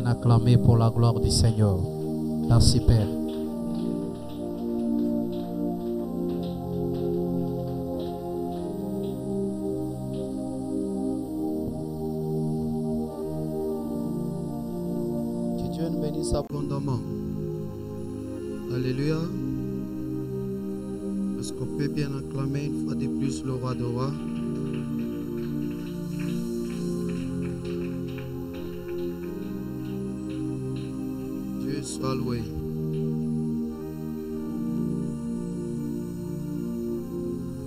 bien acclamé pour la gloire du Seigneur. Merci Père. Que Dieu nous bénisse abondamment. Alléluia. Est-ce qu'on peut bien acclamer une fois de plus le roi de rois? Dieu soit loué.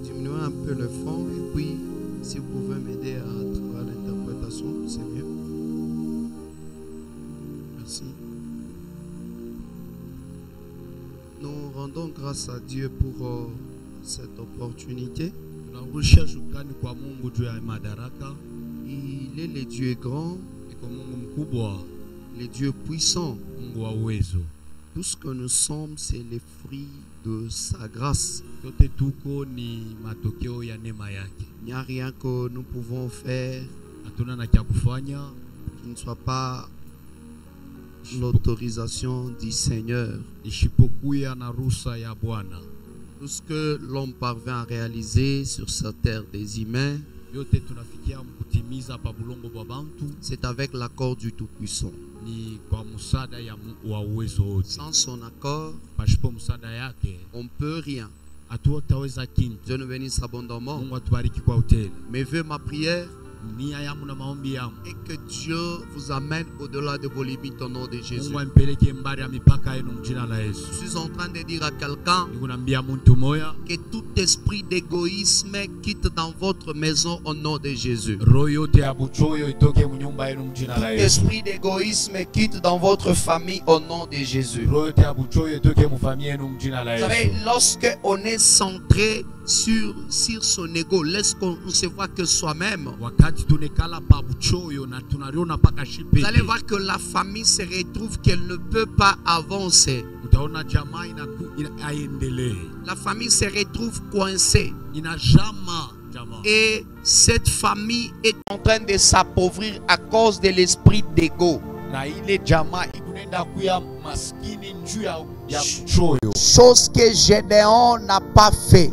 Diminuez un peu le fond et puis si vous pouvez m'aider à travers l'interprétation, c'est mieux. Merci. Nous rendons grâce à Dieu pour cette opportunité. Il est le Dieu grand, le Dieu puissant. Tout ce que nous sommes, c'est les fruits de sa grâce. Il n'y a rien que nous pouvons faire qui ne soit pas l'autorisation du Seigneur. Tout ce que l'homme parvient à réaliser sur cette terre des humains, c'est avec l'accord du Tout-Puissant. Sans son accord, on ne peut rien. Dieu nous bénisse abondamment. Mes vœux, ma prière, et que Dieu vous amène au-delà de vos limites au nom de Jésus. Je suis en train de dire à quelqu'un que tout esprit d'égoïsme quitte dans votre maison au nom de Jésus. Tout esprit d'égoïsme quitte dans votre famille au nom de Jésus. Vous savez, lorsque on est centré sur son ego, lorsqu'on ne se voit que soi-même, vous allez voir que la famille se retrouve qu'elle ne peut pas avancer. La famille se retrouve coincée. Et cette famille est en train de s'appauvrir à cause de l'esprit d'ego. Chose que Gédéon n'a pas fait.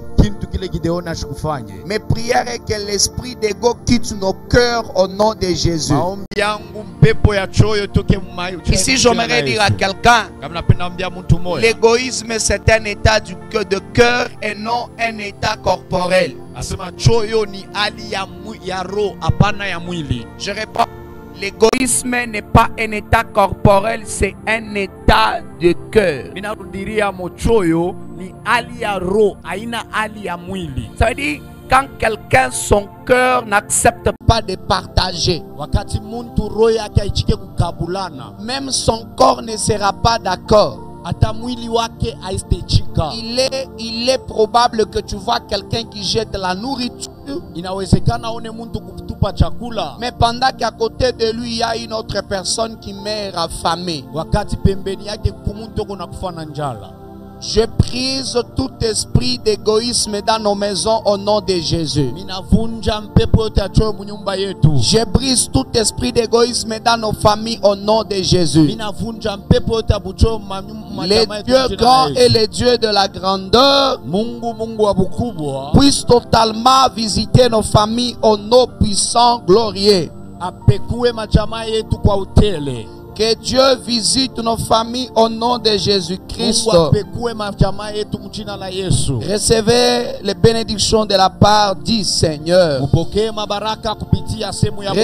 Mes prières est que l'esprit d'ego quitte nos cœurs au nom de Jésus. Ici, j'aimerais dire à quelqu'un, l'égoïsme c'est un état de cœur et non un état corporel. Je réponds. L'égoïsme n'est pas un état corporel, c'est un état de cœur. Ça veut dire quand quelqu'un, son cœur n'accepte pas de partager, même son corps ne sera pas d'accord. Il est probable que tu vois quelqu'un qui jette la nourriture, mais pendant qu'à côté de lui il y a une autre personne qui meurt affamée. Je brise tout esprit d'égoïsme dans nos maisons au nom de Jésus. Je brise tout esprit d'égoïsme dans nos familles au nom de Jésus. Le Dieu grand et le Dieu de la grandeur puisse totalement visiter nos familles au nom puissant, glorieux. Que Dieu visite nos familles au nom de Jésus-Christ. Recevez les bénédictions de la part du Seigneur.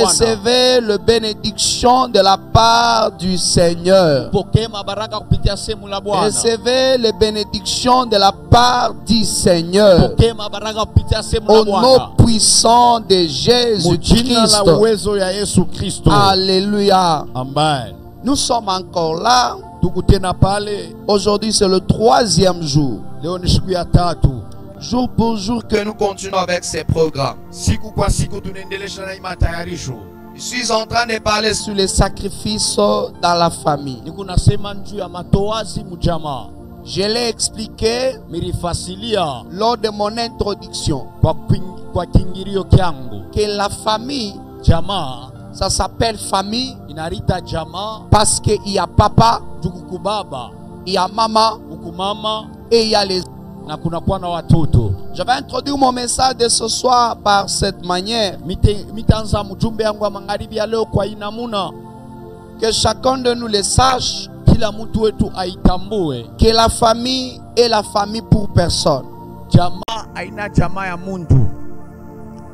Recevez les bénédictions de la part du Seigneur. Recevez les bénédictions de la part du Seigneur. Au nom puissant de Jésus-Christ. Alléluia. Amen. Nous sommes encore là. Aujourd'hui c'est le 3e jour. Jour pour jour que nous continuons avec ces programmes. Je suis en train de parler sur les sacrifices dans la famille. Je l'ai expliqué lors de mon introduction que la famille, Ça s'appelle famille inarita jamaa parce qu'il y a papa, jukuku baba, il y a maman huku mama et il y a les... na kunakuwa na watoto. Je vais introduire mon message de ce soir par cette manière. Mitaanza mjumbe yangu wa magharibi ya leo kwa inamuna Que chacun de nous le sache, kila mtu wetu aitambue que la famille est la famille pour personne. jamaa aina jamaa ya mundu.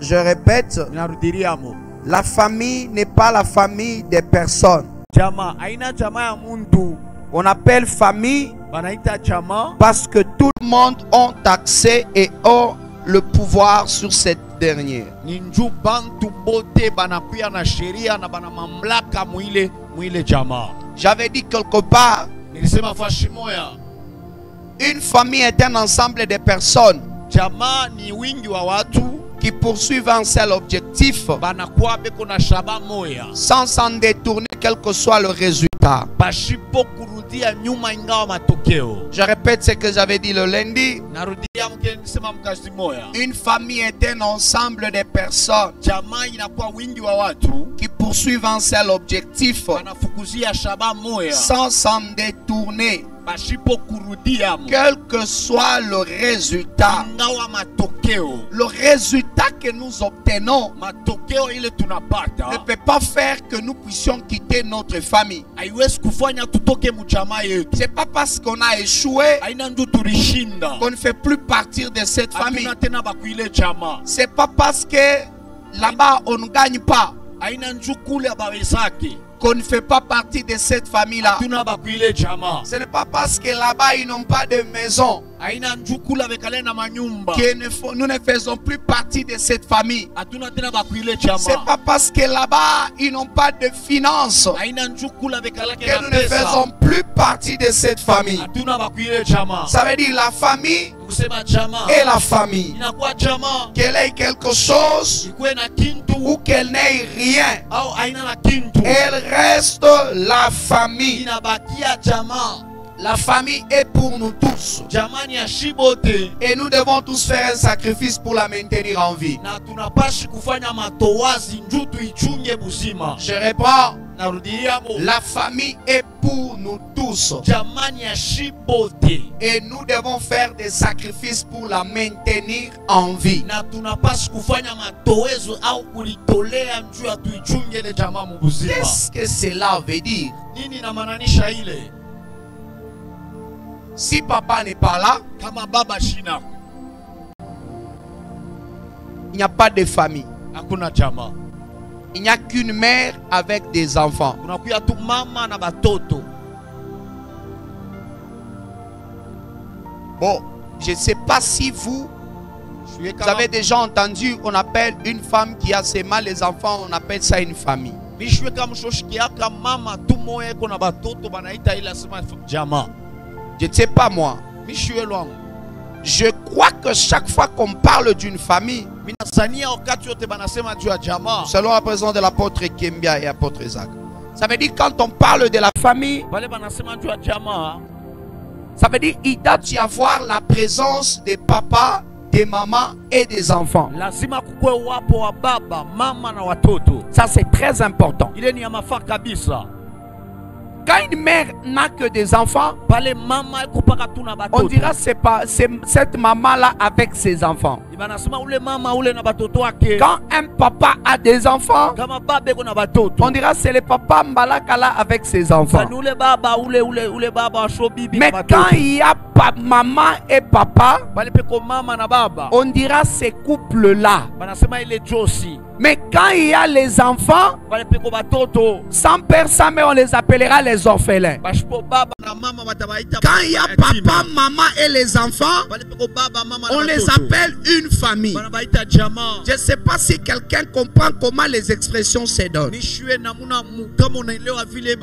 Je répète, Narudiriamo, la famille n'est pas la famille des personnes. jamaa aina jamaa ya mundu. On appelle famille Banaita jamaa parce que tout le monde a accès et a le pouvoir sur cette dernière. ni nju bantu bote banakuya na sheria na bana mamlaka mwile jamaa. J'avais dit quelque part, Nilisema fashi moya, une famille est un ensemble de personnes jamaa ni wingi wa watu qui poursuivent un seul objectif banakuwa beko na shaba moya sans s'en détourner quel que soit le résultat. bashipo kurudia nyuma ingawa matokeo. Je répète ce que j'avais dit le lundi. Narudia mke nisema mkazi moya, Une famille est un ensemble de personnes jamaa inakuwa wingi wa watu qui poursuivent un seul objectif banafukuzia shaba moya sans s'en détourner bashipo kurudia mo quel que soit le résultat. ingawa matokeo. Le résultat que nous obtenons Matokeo ile tunapata ne peut pas faire que nous puissions quitter notre famille. haiwezi kufanya tutoke mjamaa yetu. C'est pas parce qu'on a échoué Haina ndu tulishinda qu'on ne fait plus partir de cette famille. hatuna tena bakuile jamaa. C'est pas parce que là-bas on ne gagne pas Haina nju kule abawezake qu'on ne fait pas partie de cette famille-là. hatuna bakuile jamaa. Ce n'est pas parce que là-bas ils n'ont pas de maison Haina nju kule abekale na manyumba que nous ne faisons plus partie de cette famille. hatuna tena bakuile C'est jamaa. pas parce que là-bas ils n'ont pas de finances Haina nju kule abekalake que nous na ne pesa faisons plus partie de cette famille. hatuna bakuile jamaa. Ça veut dire la famille Kusema jamaa et la famille. inakuwa jamaa Qu'elle ait quelque chose ikuwe na kintu ou qu'elle n'ait rien, au haina na kintu elle reste la famille. inabakia jamaa. La famille est pour nous tous. Jamani ya shibote Et nous devons tous faire un sacrifice pour la maintenir en vie. na tunapashi kufanya matowazi nju tuichunge buzima. Je reprends. Narudia mo, La famille est pour nous tous. jamani ya shibote Et nous devons faire des sacrifices pour la maintenir en vie. na tunapashi kufanya matowezo au kulitolea nju ya tuichunge le jamaa mubuzima. Qu'est-ce que cela veut dire? Nini na mananisha ile? Si papa n'est pas là, Kama baba shina il n'y a pas de famille. hakuna jamaa. Il n'y a qu'une mère avec des enfants. Kunakuya tu mama na batoto. Bon, je ne sais pas si vous avez déjà entendu, on appelle une femme qui a seulement les enfants, on appelle ça une famille. Mishwe kama shoshikiaka mama tu moya eko na batoto banaita ila sema jamaa. Je ne sais pas moi. Mishwe lwangu. Je crois que chaque fois qu'on parle d'une famille, Minasania wakati yote banasema juu ya jamaa. selon la présence de l'apôtre Kembia et l'apôtre Isaac, ça veut dire quand on parle de la famille, Wale banasema juu ya jamaa. ça veut dire qu'il doit y avoir la présence des papas, des mamans et des enfants. Lazima kukwe wapo wa baba, mama na watoto. Ça c'est très important. Ile ni ya mafaa kabisa. Quand une mère n'a que des enfants, Pale mama eko paka tu na batoto. on dira c'est cette maman-là avec ses enfants. Banasema ule mama ule na batoto wake. Quand un papa a des enfants, Kama baba eko na batoto. on dira c'est le papa Mbalakala avec ses enfants. Kani ule baba ule baba wa shobibi Mais na batoto. quand il y a maman et papa, Pale peko mama na baba. on dira ces couples-là. Banasema ile Josi. Mais quand il y a les enfants, Pale peko batoto. sans père, sans mère, on les appellera les orphelins. Bashipo baba na mama batabaita. Quand il y a papa, maman et les enfants, Pale peko baba mama na on les batoto. appelle une famille. Banabaita jamaa. Je ne sais pas si quelqu'un comprend comment les expressions se donnent. Nishwe namuna kama unaelewa vile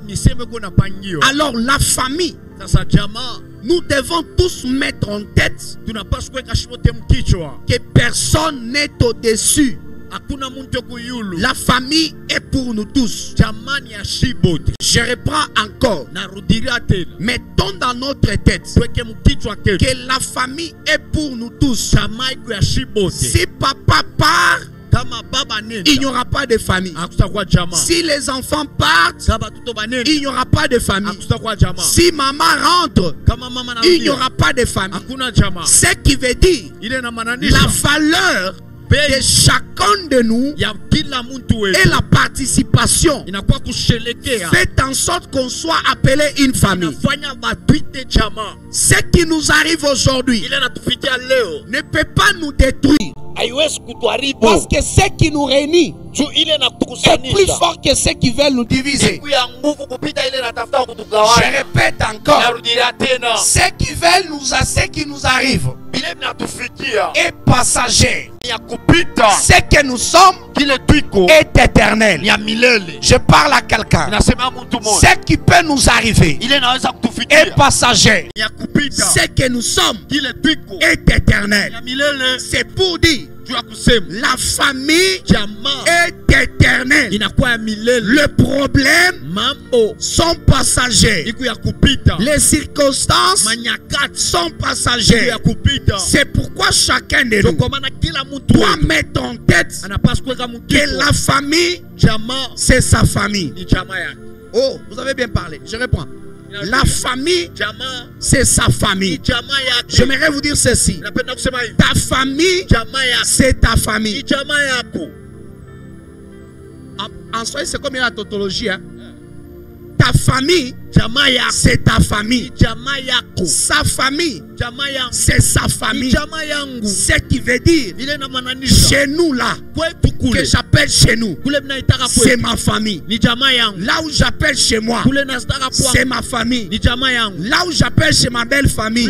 miseme kuna pangio. Alors la famille, Sasa jamaa nous devons tous mettre en tête tunapaswa kuweka shibote mkichwa. que personne n'est au-dessus. Hakuna muntu kuyulu. La famille est pour nous tous. Jamani ya shibote. Je reprends encore. Narudiria tena. Mettons dans notre tête Tweke mkichwa ketu. que la famille est pour nous tous. Jamaa iko ya shibote. Si papa part, il n'y aura pas de famille. Si les enfants partent, il n'y aura pas de famille. Si maman rentre, il n'y aura pas de famille. Ce qui veut dire la valeur de chacun de nous et la participation. Faites en sorte qu'on soit appelé une famille. Ce qui nous arrive aujourd'hui ne peut pas nous détruire. Parce que ce qui nous réunit est plus fort que ceux qui veulent nous diviser. Je répète encore, ce qui nous arrive est passager. Ce que nous sommes est éternel. Je parle à quelqu'un. Ce qui peut nous arriver est passager. Ce que nous sommes est éternel. C'est pour dire la famille est éternelle. Le problème sont passagers. Les circonstances sont passagères. C'est pourquoi chacun de nous doit mettre en tête que la famille, c'est sa famille. Oh, vous avez bien parlé. Je reprends. La famille, c'est sa famille. J'aimerais vous dire ceci. Ta famille, c'est ta famille. En soi, c'est comme la tautologie. Hein? Ta famille, c'est ta famille. Sa famille, c'est sa famille. Ce qui veut dire, chez nous là, que j'appelle chez nous, c'est ma famille. Là où j'appelle chez moi, c'est ma famille. Là où j'appelle chez ma belle famille,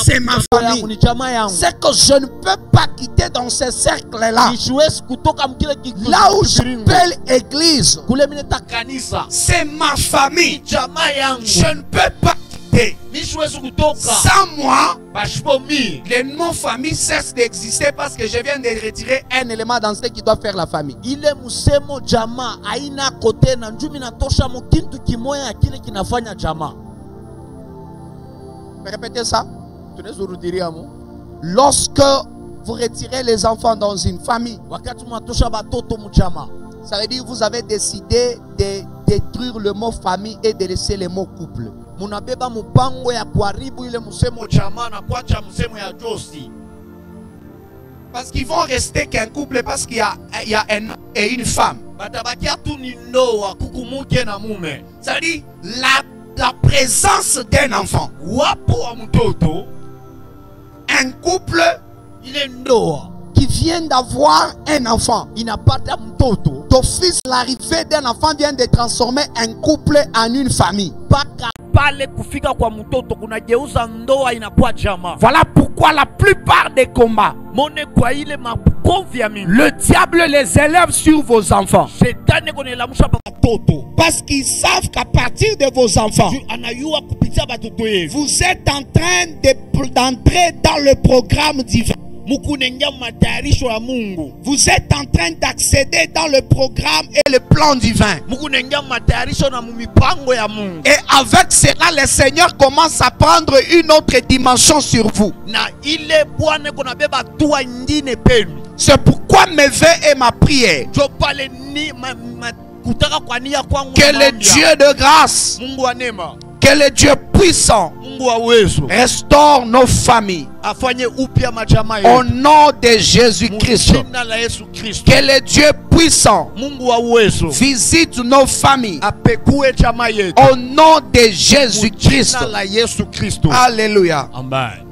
c'est ma famille. C'est que je ne peux pas quitter dans ce cercle-là. Là où j'appelle église, c'est ma famille. Je ne peux pas quitter. Sans moi, le nom famille cesse d'exister parce que je viens de retirer un élément dans ce qui doit faire la famille. Répétez ça. Lorsque vous retirez les enfants dans une famille, ça veut dire que vous avez décidé de détruire le mot famille et de laisser le mot couple. Parce qu'ils vont rester qu'un couple parce qu'il y a un homme et une femme. Ça veut dire la présence d'un enfant. Un couple, il est qui vient d'avoir un enfant. Il n'a pas d'office. L'arrivée d'un enfant vient de transformer un couple en une famille. Voilà pourquoi la plupart des combats, le diable les élève sur vos enfants. Parce qu'ils savent qu'à partir de vos enfants, vous êtes en train d'entrer dans le programme divin. Vous êtes en train d'accéder dans le programme et le plan divin. Et avec cela, le Seigneur commence à prendre une autre dimension sur vous. C'est pourquoi mes vœux et ma prière, que le Dieu de grâce, que le Dieu puissant restaure nos familles au nom de Jésus-Christ. Que le Dieu puissant visite nos familles au nom de Jésus-Christ. Alléluia. Amen.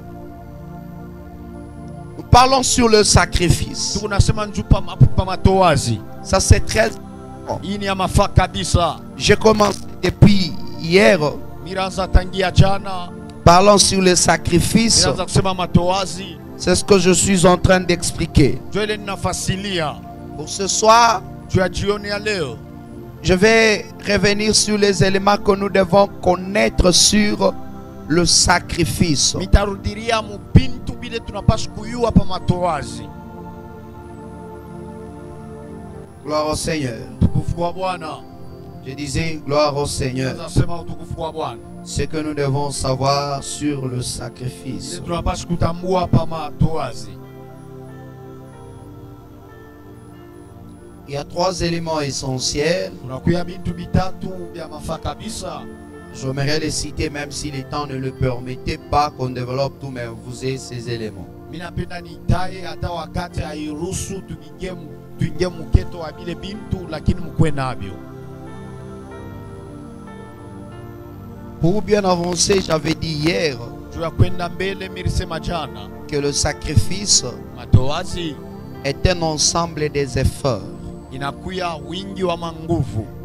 Nous parlons sur le sacrifice. Ça c'est très important. Je commence depuis hier. Parlons sur le sacrifice. C'est ce que je suis en train d'expliquer. Pour ce soir, je vais revenir sur les éléments que nous devons connaître sur le sacrifice. Gloire au Seigneur. Je disais gloire au Seigneur. Ce que nous devons savoir sur le sacrifice. Il y a 3 éléments essentiels. J'aimerais les citer même si le temps ne le permettait pas qu'on développe tout, mais vous avez ces éléments. Pour bien avancer, j'avais dit hier que le sacrifice est un ensemble des efforts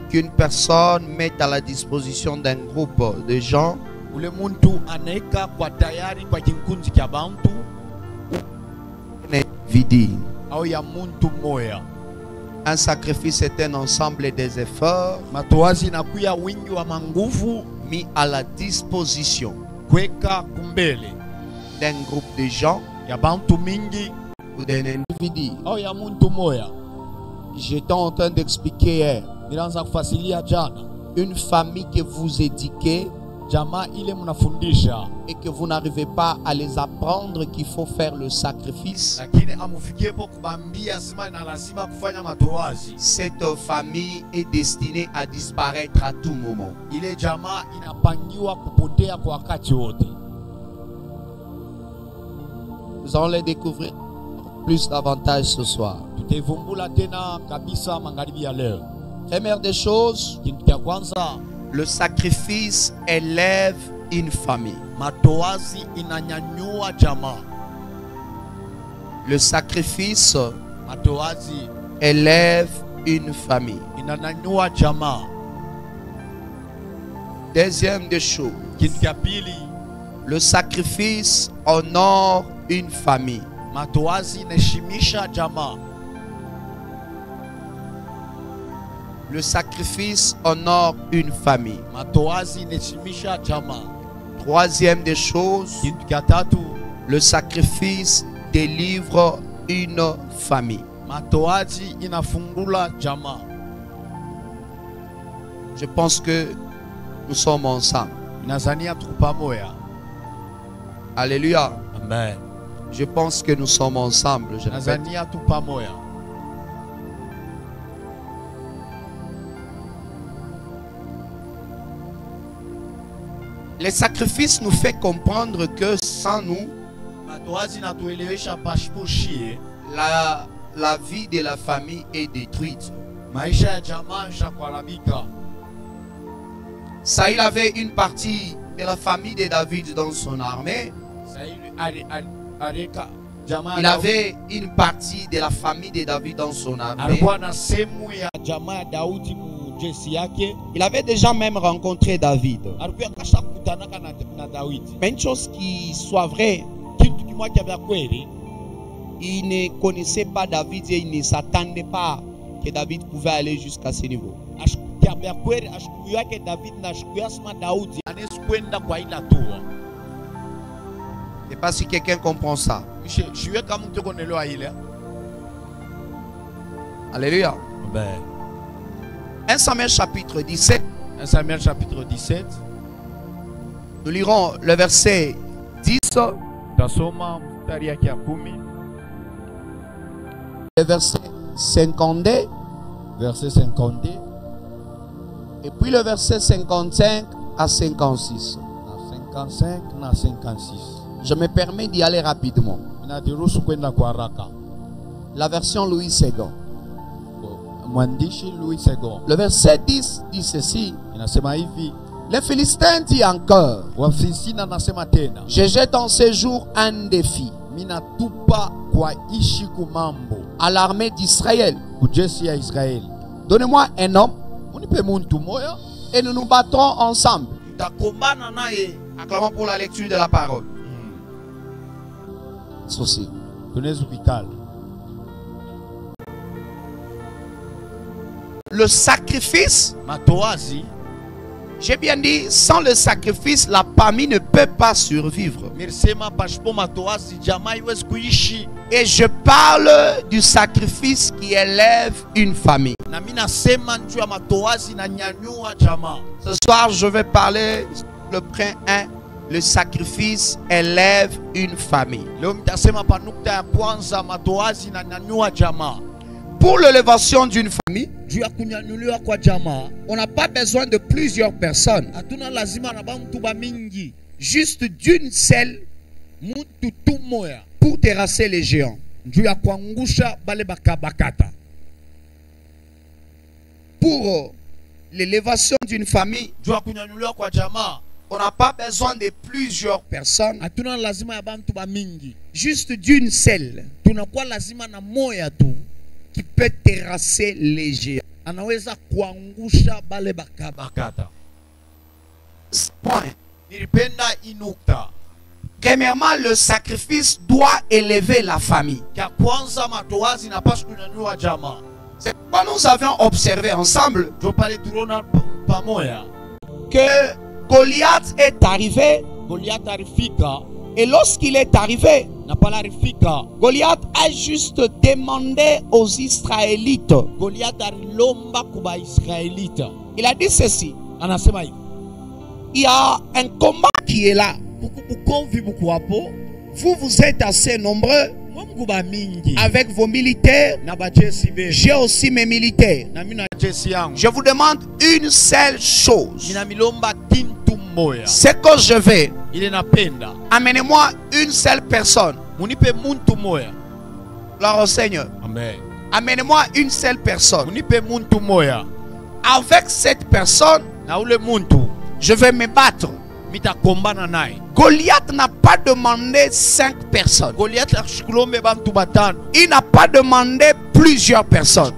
qu'une personne met à la disposition d'un groupe de gens Un sacrifice est un ensemble des efforts mis à la disposition d'un groupe de gens ou d'un individu. J'étais en train d'expliquer hier une famille que vous éduquez et que vous n'arrivez pas à les apprendre qu'il faut faire le sacrifice. Cette famille est destinée à disparaître à tout moment. Nous allons les découvrir plus davantage ce soir. Première des choses, le sacrifice élève une famille. Le sacrifice élève une famille. Deuxième des choses, le sacrifice honore une famille. Le sacrifice honore une famille. Troisième des choses, le sacrifice délivre une famille. Je pense que nous sommes ensemble. Alléluia. Amen. Je pense que nous sommes ensemble. Je répète. Les sacrifices nous font comprendre que sans nous, la vie de la famille est détruite. Saül avait une partie de la famille de David dans son armée. Il avait une partie de la famille de David dans son armée. Il avait déjà même rencontré David. Mais une chose qui soit vraie, il ne connaissait pas David et il ne s'attendait pas que David pouvait aller jusqu'à ce niveau. Je ne sais pas si quelqu'un comprend ça. Alléluia. Amen. 1 Samuel chapitre 17. 1 Samuel chapitre 17. Nous lirons le verset 10. Le verset 52. Verset 52. Et puis le verset 55 à 56. 55 à 56. Je me permets d'y aller rapidement. La version Louis II. Le verset 10 dit ceci. Les Philistins disent encore: je jette en ces jours un défi à l'armée d'Israël. Donnez-moi un homme et nous nous battrons ensemble. Acclamons pour la lecture de la parole. Ceci. Le sacrifice, j'ai bien dit, sans le sacrifice, la famille ne peut pas survivre. Et je parle du sacrifice qui élève une famille. Ce soir, je vais parler le point 1. Le sacrifice élève Pour l'élévation d'une famille, on n'a pas besoin de plusieurs personnes. Juste d'une seule pour terrasser les géants. Pour l'élévation d'une famille, on n'a pas besoin de plusieurs personnes. Juste d'une seule qui peut terrasser les géants. Point. Premièrement, le sacrifice doit élever la famille. C'est pourquoi nous avions observé ensemble que Goliath est arrivé. Et lorsqu'il est arrivé, Goliath a juste demandé aux Israélites. Il a dit ceci. Il y a un combat qui est là. Vous êtes assez nombreux avec vos militaires. J'ai aussi mes militaires. Je vous demande une seule chose. C'est que je vais. Amenez-moi une seule personne. Gloire au Seigneur. Amenez-moi une seule personne. Avec cette personne, je vais me battre. Goliath n'a pas demandé 5 personnes. Il n'a pas demandé plusieurs personnes.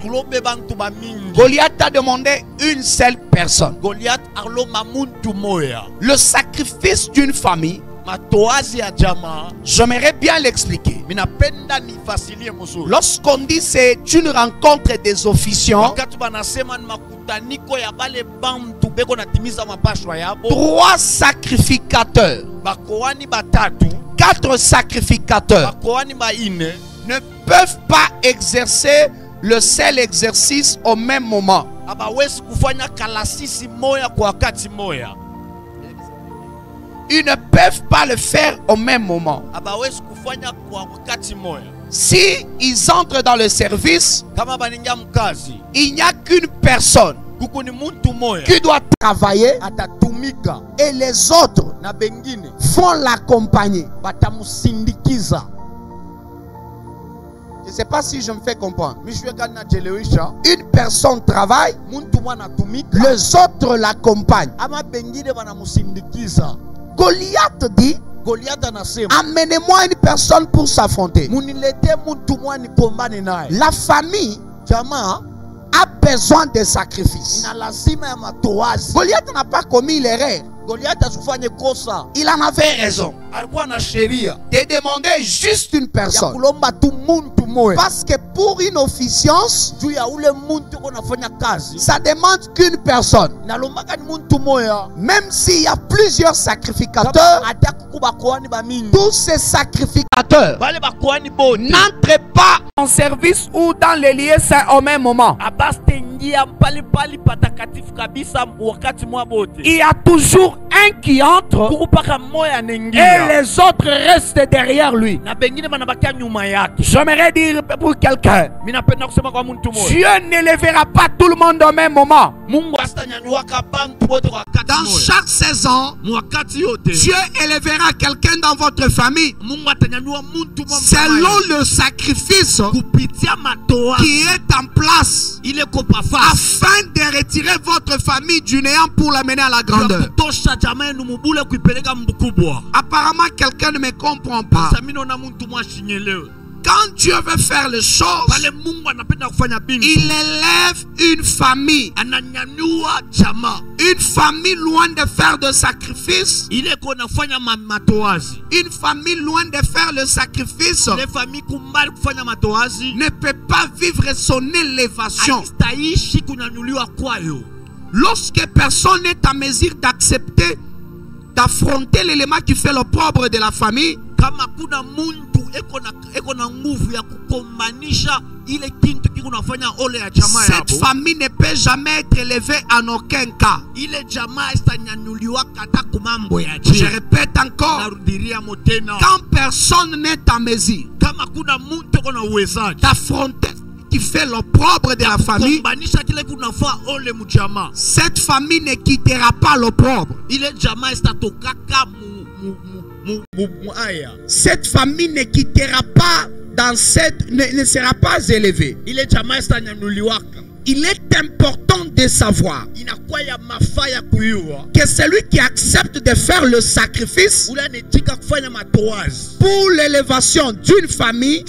Goliath a demandé une seule personne. Le sacrifice d'une famille, j'aimerais bien l'expliquer. Lorsqu'on dit c'est une rencontre des officiants, 3 sacrificateurs, 4 sacrificateurs ne peuvent pas exercer le seul exercice au même moment. Ils ne peuvent pas le faire au même moment. Si ils entrent dans le service, il n'y a qu'une personne qui doit travailler et les autres vont l'accompagner. Je ne sais pas si je me fais comprendre. Une personne travaille, les autres l'accompagnent. Goliath dit, amenez-moi une personne pour s'affronter. La famille a besoin de sacrifices. Goliath n'a pas commis l'erreur. Il en avait raison de demander juste une personne. Parce que pour une officiance, ça demande qu'une personne. Même s'il y a plusieurs sacrificateurs, tous ces sacrificateurs n'entrent pas en service ou dans les lieux saints au même moment. Il y a toujours un qui entre et les autres restent derrière lui. J'aimerais dire pour quelqu'un, Dieu n'élèvera pas tout le monde au même moment. Dans chaque saison, Dieu élèvera quelqu'un dans votre famille selon le sacrifice qui est en place afin de retirer votre famille du néant pour l'amener à la grandeur. Apparemment, quelqu'un ne me comprend pas. Quand Dieu veut faire les choses, il élève une famille. Une famille loin de faire de sacrifice. Une famille loin de faire le sacrifice ne peut pas vivre son élévation. Lorsque personne n'est en mesure d'accepter, d'affronter l'élément qui fait l'opprobre de la famille, cette famille ne peut jamais être élevée en aucun cas. Je répète encore, quand personne n'est en mesure d'affronter qui fait l'opprobre de la famille, cette famille ne quittera pas l'opprobre. Cette famille ne quittera pas dans cette, ne sera pas élevée. Il est important de savoir que celui qui accepte de faire le sacrifice pour l'élévation d'une famille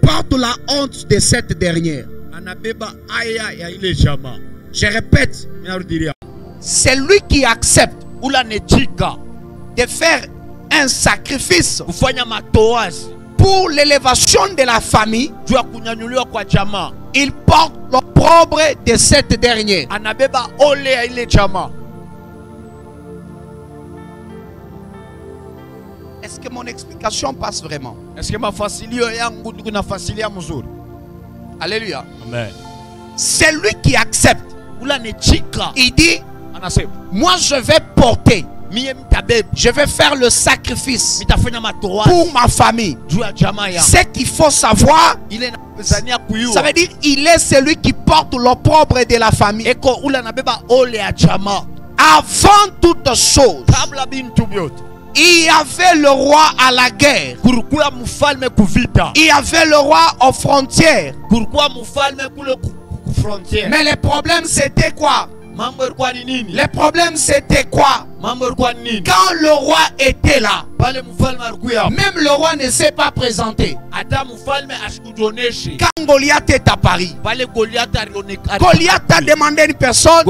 porte la honte de cette dernière. Je répète, celui qui accepte de faire un sacrifice pour l'élévation de la famille, il porte l'opprobre de cette dernière. Est-ce que mon explication passe vraiment? Alléluia. Amen. Celui qui accepte, il dit, moi je vais porter, je vais faire le sacrifice pour ma famille. Ce qu'il faut savoir, ça veut dire il est celui qui porte l'opprobre de la famille. Avant toute chose, il y avait le roi à la guerre. Il y avait le roi aux frontières. Mais le problème c'était quoi? Le problème c'était quoi? Quand le roi était là, même le roi ne s'est pas présenté. Quand Goliath est à Paris, Goliath a demandé une personne,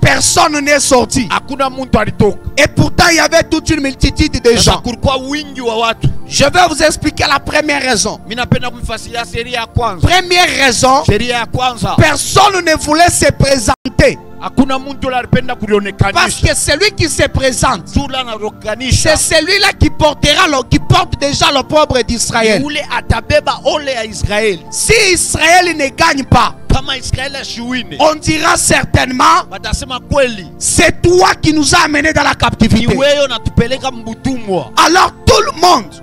personne n'est sorti. Et pourtant il y avait toute une multitude de gens. Je vais vous expliquer la première raison. Première raison, personne ne voulait se présenter. Parce que celui qui se présente, c'est celui-là qui porte déjà l'opprobre d'Israël. Si Israël ne gagne pas, on dira certainement, c'est toi qui nous as amenés dans la captivité. Alors tout le monde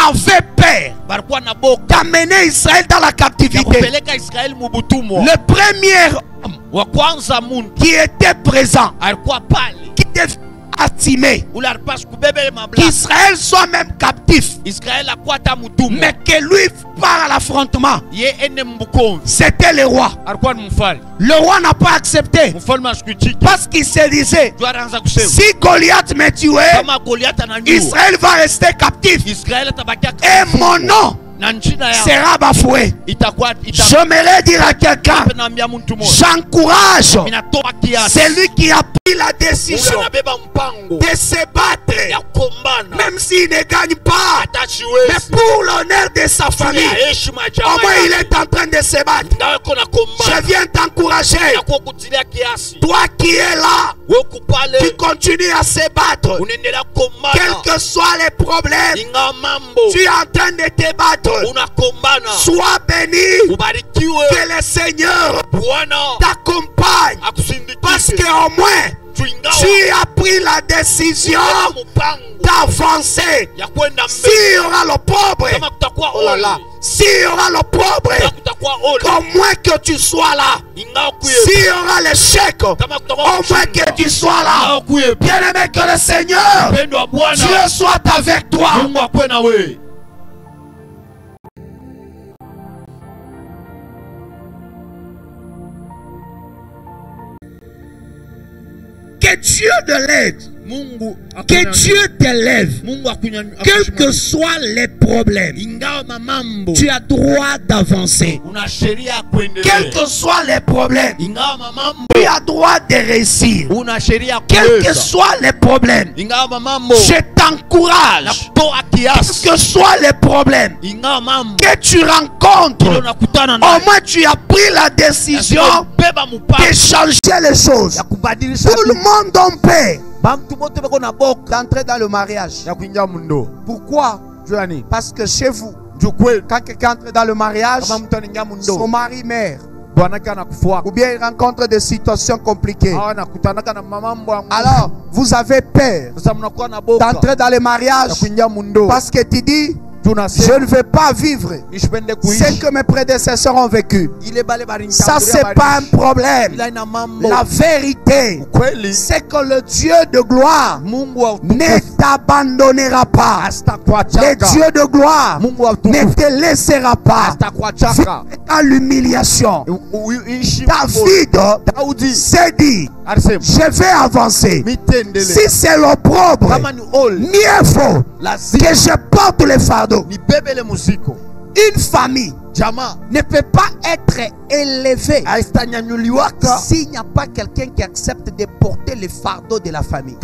avait peur d'amener Israël dans la captivité. Le premier homme qui était présent, qui devait assumer qu'Israël soit même captif, mais que lui part à l'affrontement, c'était le roi. Le roi n'a pas accepté parce qu'il se disait, si Goliath me tuait, Israël va rester captif et mon nom sera bafoué. J'aimerais dire à quelqu'un, j'encourage celui qui a pris la décision de se battre, même s'il ne gagne pas, mais pour l'honneur de sa famille, au moins il est en train de se battre. Je viens t'encourager, toi qui es là, qui continue à se battre, quels que soient les problèmes, tu es en train de te battre. Sois béni, que le Seigneur t'accompagne, parce qu'au moins tu as pris la décision d'avancer. S'il y aura le pauvre, s'il y aura le pauvre, au moins que tu sois là. S'il y aura l'échec, au moins que tu sois là. Bien aimé, que le Seigneur, Dieu soit avec toi. Que Dieu te l'aide. Que Dieu t'élève. Quels que soient les problèmes, tu as droit d'avancer. Quels que soient les problèmes, tu as droit de réussir. Quels que soient les problèmes, je t'encourage. Quels que soient les problèmes que tu rencontres, au moins tu as pris la décision de changer les choses. Tout le monde en paix d'entrer dans le mariage. Pourquoi? Parce que chez vous, quand quelqu'un entre dans le mariage, son mari meurt, ou bien il rencontre des situations compliquées. Alors vous avez peur d'entrer dans le mariage parce que tu dis, Je ne veux pas vivre ce que mes prédécesseurs ont vécu. Ça, c'est pas un problème. La vérité, c'est que le Dieu de gloire ne t'abandonnera pas. Le Dieu de gloire ne te laissera pas à l'humiliation. David s'est dit, je vais avancer. Si c'est l'opprobre, mieux faut que je porte le fardeau. Une famille ne peut pas être élevée s'il n'y a pas quelqu'un qui accepte de porter le fardeau de la famille.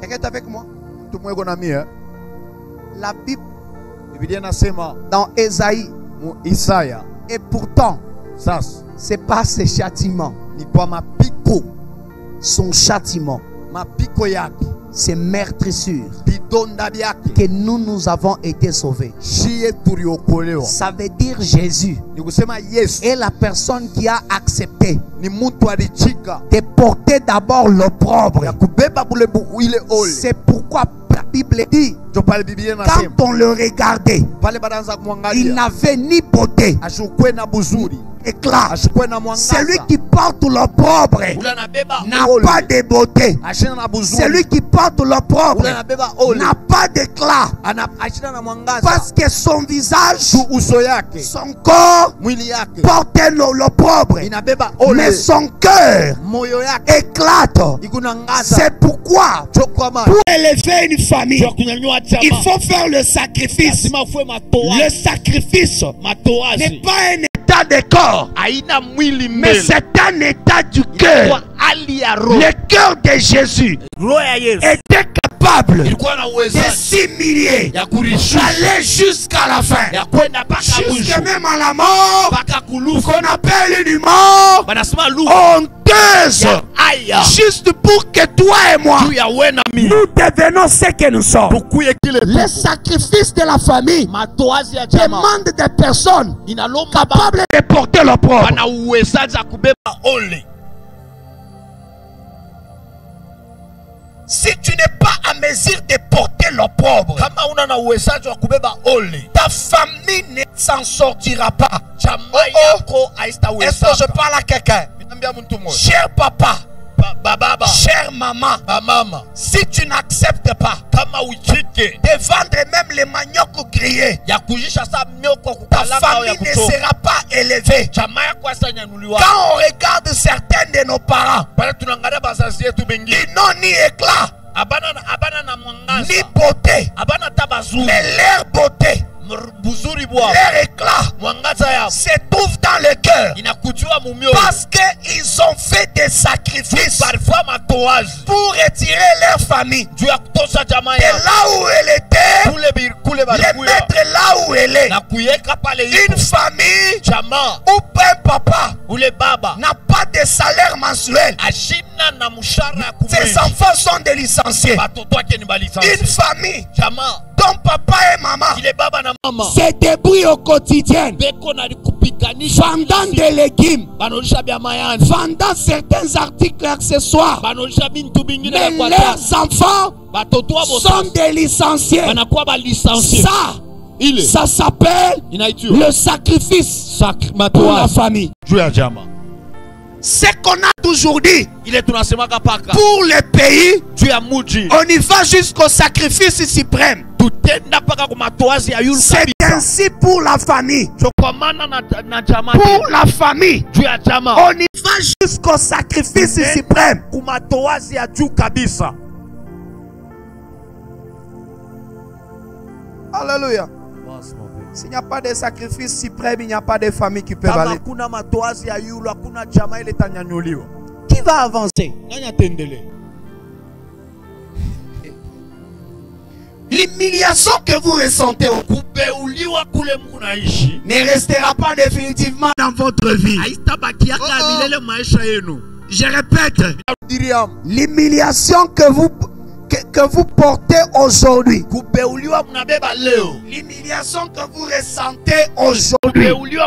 Quelqu'un est avec moi? La Bible dans Ésaïe, et pourtant c'est pas ses châtiments, son châtiment, c'est meurtrissure que nous avons été sauvés. Ça veut dire Jésus est la personne qui a accepté de porter d'abord l'opprobre. C'est pourquoi la Bible dit, quand on le regardait, il n'avait ni beauté, éclat. Celui qui porte l'opprobre n'a pas de beauté. Celui qui porte l'opprobre n'a pas d'éclat. Parce que son visage, son corps portait l'opprobre, mais son cœur éclate. C'est pourquoi pour élever une famille, il faut faire le sacrifice. Le sacrifice n'est pas un état de corps, mais c'est un état du cœur. Le cœur de Jésus était capable de s'humilier, d'aller jusqu'à la fin, jusqu'à même à la mort, qu'on appelle une mort honteuse, juste pour que toi et moi nous devenons ce que nous sommes. Le sacrifice de la famille demande des personnes capables de porter l'opprobre. Si tu n'es pas à mesure de porter l'opprobre, ta famille ne s'en sortira pas. Est-ce que je parle à quelqu'un? Cher papa, chère maman, si tu n'acceptes pas de vendre même les maniocs grillés, ta famille ne sera pas élevée. Quand on regarde certains de nos parents, ils n'ont ni éclat, ni beauté, mais leur beauté, leur éclat se trouve dans le cœur, parce qu'ils ont fait des sacrifices pour retirer leur famille de là où elle était, les mettre là où elle est. Une famille où un papa n'a pas de salaire mensuel, ses enfants sont des licenciés. Une famille dont papa et maman se débrouillent au quotidien, vendant des légumes, vendant certains articles accessoires, mais leurs enfants sont des licenciés. Ça s'appelle le sacrifice pour la famille. Ce qu'on a toujours dit pour le pays, on y va jusqu'au sacrifice suprême. C'est ainsi pour la famille. Pour la famille, on y va jusqu'au sacrifice suprême. Alléluia. S'il n'y a pas de sacrifice suprême, il n'y a pas de famille qui peut aller. Qui va avancer? L'humiliation que vous ressentez ne restera pas définitivement dans votre vie. Je répète, l'humiliation que vous portez aujourd'hui, l'humiliation que vous ressentez aujourd'hui, aujourd'hui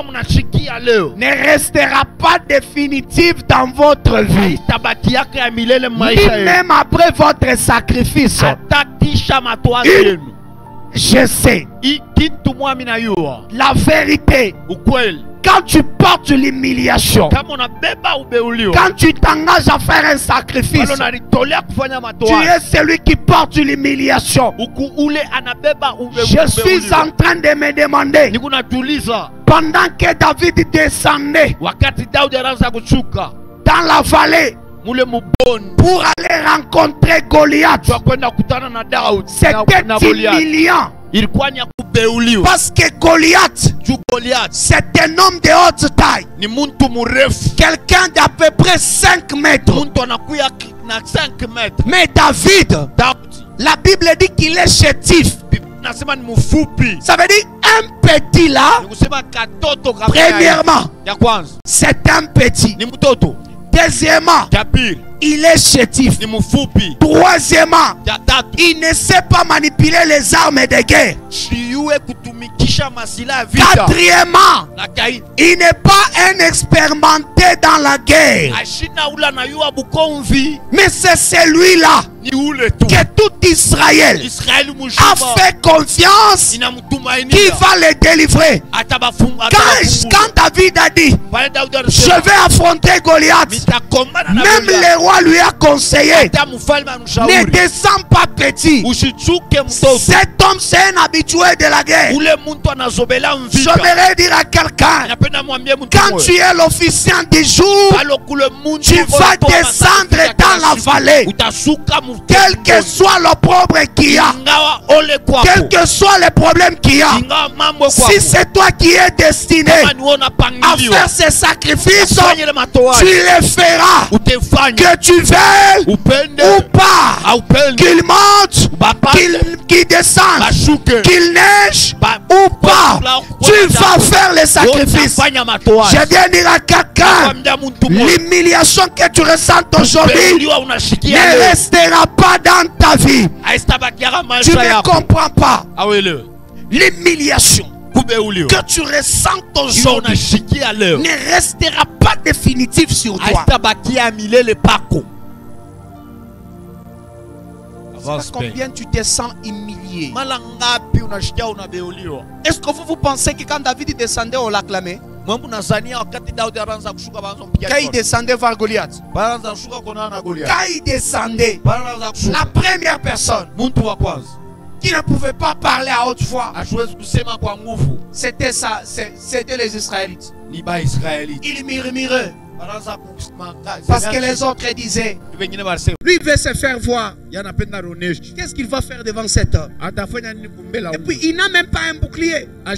ne restera pas définitive dans votre vie. Ni même après votre sacrifice. Je sais la vérité. Quand tu portes l'humiliation, quand tu t'engages à faire un sacrifice, tu es celui qui porte l'humiliation. Je suis en train de me demander, pendant que David descendait dans la vallée pour aller rencontrer Goliath, c'était humiliant. Parce que Goliath, c'est un homme de haute taille. Quelqu'un d'à peu près 5 mètres. Mais David, la Bible dit qu'il est chétif. Ça veut dire un petit là. Premièrement, c'est un petit. Deuxièmement, il est chétif. Troisièmement, il ne sait pas manipuler les armes de guerre. Quatrièmement, il n'est pas un expérimenté dans la guerre. Mais c'est celui-là que tout Israël a fait confiance qui va le délivrer. Quand David a dit, je vais affronter Goliath, même le roi lui a conseillé, ne descends pas petit. Cet homme, c'est un habitué de la guerre. J'aimerais dire à quelqu'un, quand tu es l'officiant du jour, tu vas descendre dans la vallée. Quel que soit le problème qu'il y a, quel que soit le problème qu'il y a, si c'est toi qui es destiné à faire ces sacrifices, tu les feras. Que tu veuilles ou pas, qu'il monte, qu'il descende, qu'il neige ou pas, tu vas faire les sacrifices. Je viens dire à quelqu'un, l'humiliation que tu ressens aujourd'hui ne restera pas dans ta vie. Tu ne comprends pas. L'humiliation que tu ressens aujourd'hui ne restera pas définitive sur toi. Combien tu te sens humilié? Est-ce que vous pensez que quand David descendait, on l'acclamait? Quand il descendait vers Goliath, quand il descendait, la première personne qui ne pouvait pas parler à haute voix, c'était les Israélites. Il murmurait parce que les autres disaient, lui veut se faire voir. Qu'est-ce qu'il va faire devant cet homme? Et puis il n'a même pas un bouclier, pas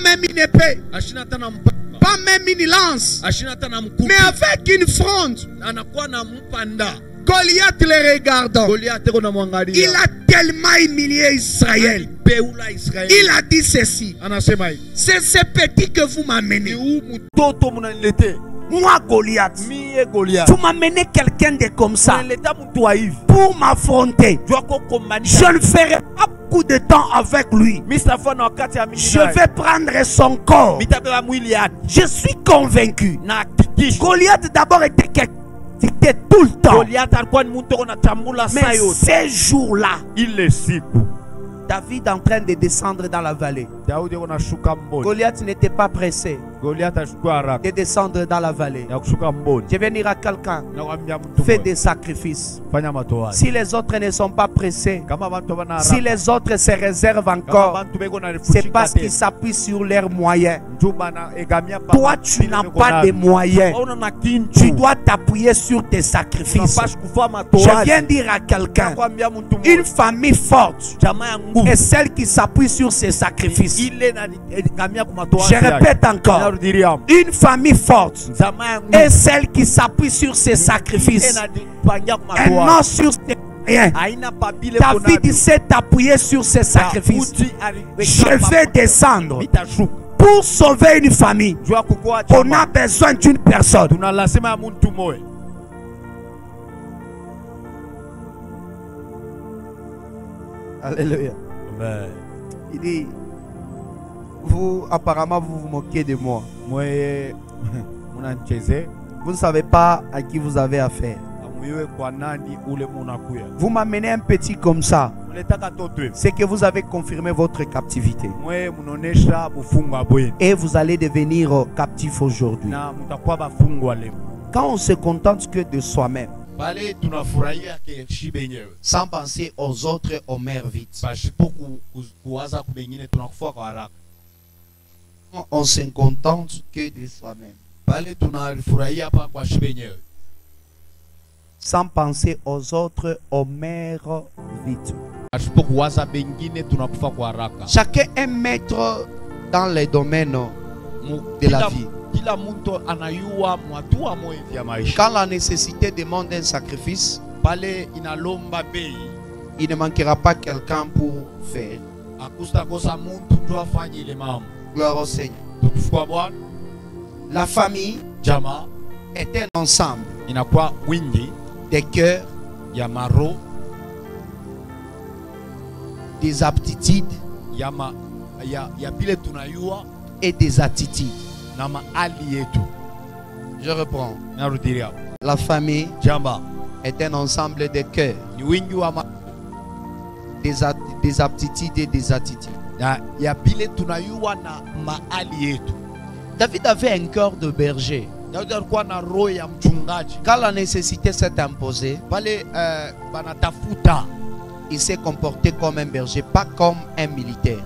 même une épée, pas même une lance, mais avec une fronde. Goliath les regardant, il a tellement humilié Israël. Il a dit ceci: c'est ce petit que vous m'amenez. Moi Goliath, vous m'amenez quelqu'un de comme ça pour m'affronter. Je ne ferai pas beaucoup de temps avec lui. Je vais prendre son corps. Je suis convaincu. Goliath d'abord était quelqu'un, c'était tout le temps. Mais ces jours-là, David en train de descendre dans la vallée. Goliath n'était pas pressé de descendre dans la vallée. Je vais dire à quelqu'un, fais des sacrifices. Si les autres ne sont pas pressés, si les autres se réservent encore, c'est parce qu'ils s'appuient sur leurs moyens. Toi, tu n'as pas de moyens. Tu dois t'appuyer sur tes sacrifices. Je viens dire à quelqu'un, une famille forte est celle qui s'appuie sur ses sacrifices. Je répète encore, une famille forte est celle qui s'appuie sur ses sacrifices et non sur ses moyens. David s'est appuyé sur ses sacrifices. Je vais descendre pour sauver une famille. On a besoin d'une personne. Alléluia. Il dit, vous, apparemment, vous vous moquez de moi. Vous ne savez pas à qui vous avez affaire. Vous m'amenez un petit comme ça. C'est que vous avez confirmé votre captivité. Et vous allez devenir captif aujourd'hui. Quand on se contente que de soi-même, sans penser aux autres, on meurt vite. On se contente que de soi-même. Sans penser aux autres, on meurt vite. Chacun est maître dans les domaines de la vie. Quand la nécessité demande un sacrifice, il ne manquera pas quelqu'un pour faire. Gloire au Seigneur. La famille est un ensemble des cœurs, des aptitudes et des attitudes. Je reprends. La famille est un ensemble de cœurs, des aptitudes et des attitudes. David avait un cœur de berger. Quand la nécessité s'est imposée, il s'est comporté comme un berger, pas comme un militaire.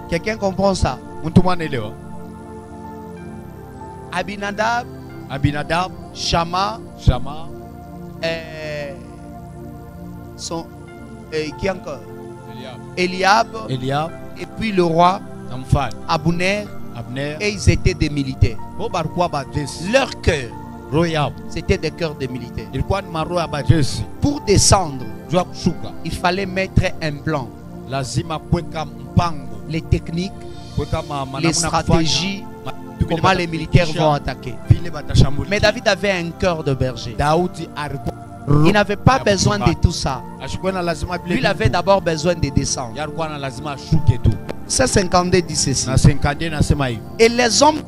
Quelqu'un comprend ça? Abinadab, Shama, qui encore? Eliab, et puis le roi Abner, et ils étaient des militaires. Leur cœur, c'était des cœurs de militaires. Pour descendre, il fallait mettre un plan, les techniques, les stratégies, comment les militaires vont attaquer. Mais David avait un cœur de berger. Il n'avait pas besoin de tout ça. Lui, il avait d'abord besoin de descendre. C'est 52 dit ceci. Et les hommes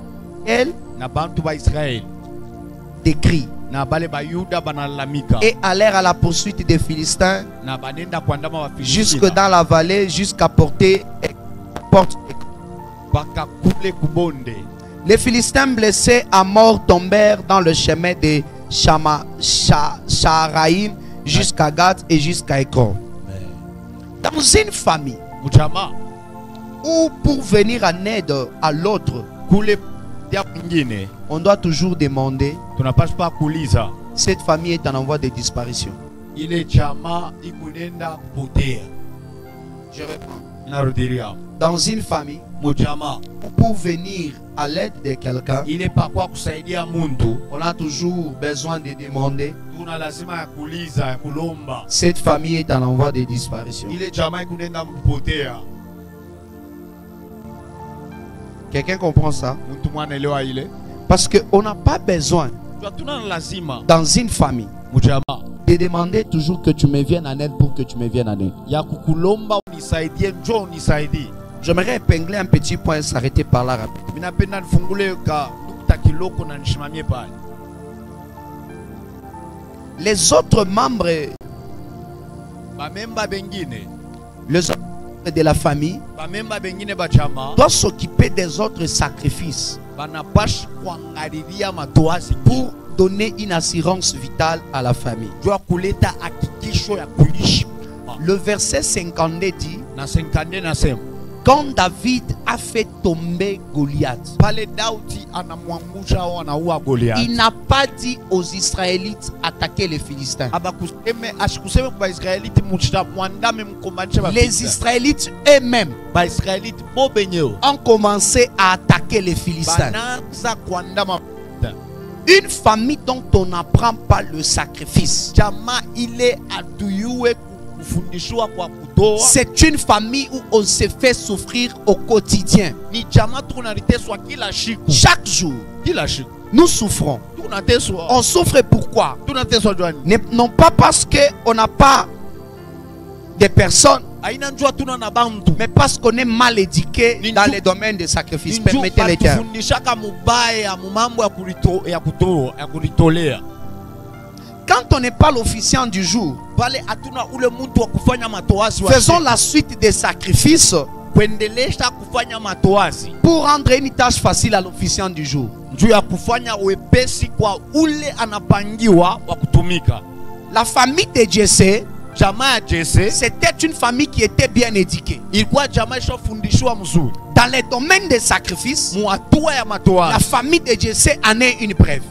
décrient et allèrent à la poursuite des Philistins jusque dans la vallée, jusqu'à porte. Les Philistins blessés à mort tombèrent dans le chemin de Shaharaïm jusqu'à Gath et jusqu'à Ekron. Dans une famille ou pour venir en aide à l'autre, on doit toujours demander. Cette famille est en voie de disparition. Je reprends. Dans une famille, pour venir à l'aide de quelqu'un, on a toujours besoin de demander. Cette famille est en voie de disparition. Quelqu'un comprend ça? Parce qu'on n'a pas besoin dans une famille de demander toujours que tu me viennes en aide pour que tu me viennes en aide. J'aimerais épingler un petit point et s'arrêter par là rapidement. Les autres membres de la famille doivent s'occuper des autres sacrifices pour donner une assurance vitale à la famille. Le verset 52 dit: quand David a fait tomber Goliath, il n'a pas dit aux Israélites attaquer les Philistins. Les Israélites eux-mêmes ont commencé à attaquer les Philistins. Une famille dont on n'apprend pas le sacrifice, c'est une famille où on se fait souffrir au quotidien. Chaque jour, nous souffrons. On souffre pourquoi? Non pas parce qu'on n'a pas des personnes Mais parce qu'on est mal éduqué dans les domaines de sacrifice. Permettez les termes. Quand on n'est pas l'officiant du jour, faisons la suite des sacrifices pour rendre une tâche facile à l'officiant du jour. La famille de Jesse, c'était une famille qui était bien éduquée. Dans les domaines des sacrifices, la famille de Jesse en est une preuve.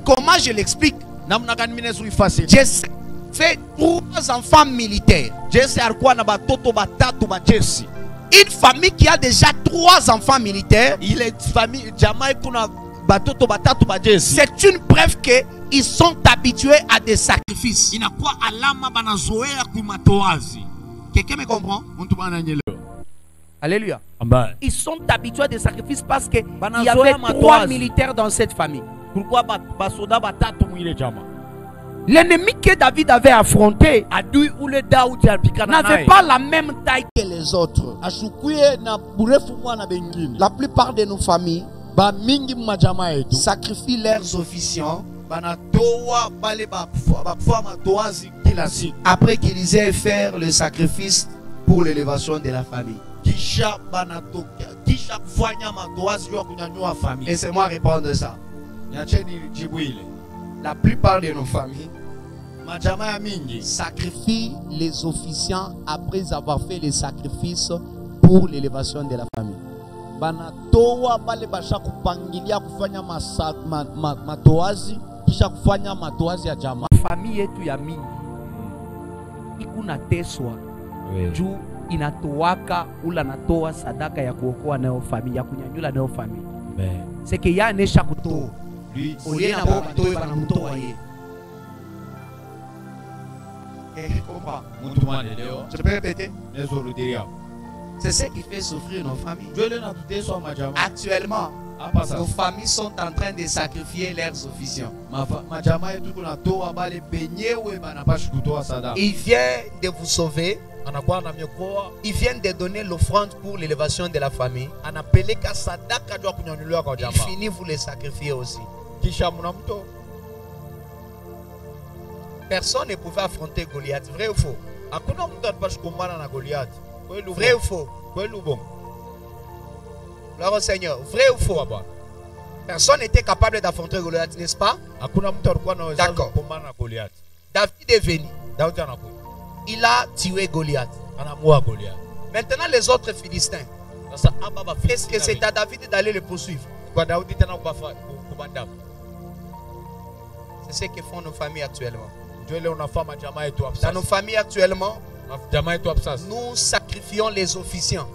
Comment je l'explique? Jesse fait 3 enfants militaires. Une famille qui a déjà 3 enfants militaires, c'est une preuve qu'ils sont habitués à des sacrifices. Quelqu'un me comprend? Alléluia. Ils sont habitués à des sacrifices parce qu'il y avait 3 militaires dans cette famille. L'ennemi que David avait affronté n'avait pas la même taille que les autres. La plupart de nos familles sacrifient leurs officiants après qu'ils aient fait le sacrifice pour l'élévation de la famille. Laissez-moi répondre ça. La plupart de nos familles sacrifient les officiants après avoir fait les sacrifices pour l'élévation de la famille. Famille yetu ya mingi ikunateswa juu inatoaka ula natoa sadaka ya kuokoa nayo famille, ya kunyanyula nayo famille. C'est que ya anesha kutoa lui olie na baba toi bana mtoa ye. Comprends? Je peux répéter? C'est ce qui fait souffrir nos familles. Actuellement, nos familles sont en train de sacrifier leurs officiants. Ils viennent de vous sauver. Ils viennent de donner l'offrande pour l'élévation de la famille. Ils finissent vous les sacrifier aussi. Personne ne pouvait affronter Goliath. Vrai ou faux? Vrai ou faux? Gloire au Seigneur. Vrai ou faux? Personne n'était capable d'affronter Goliath, n'est-ce pas? D'accord. David est venu. Il a tué Goliath. Maintenant les autres Philistins, est-ce que c'est à David d'aller le poursuivre? C'est ce que font nos familles actuellement. Dans nos familles actuellement, nous sacrifions les officiants.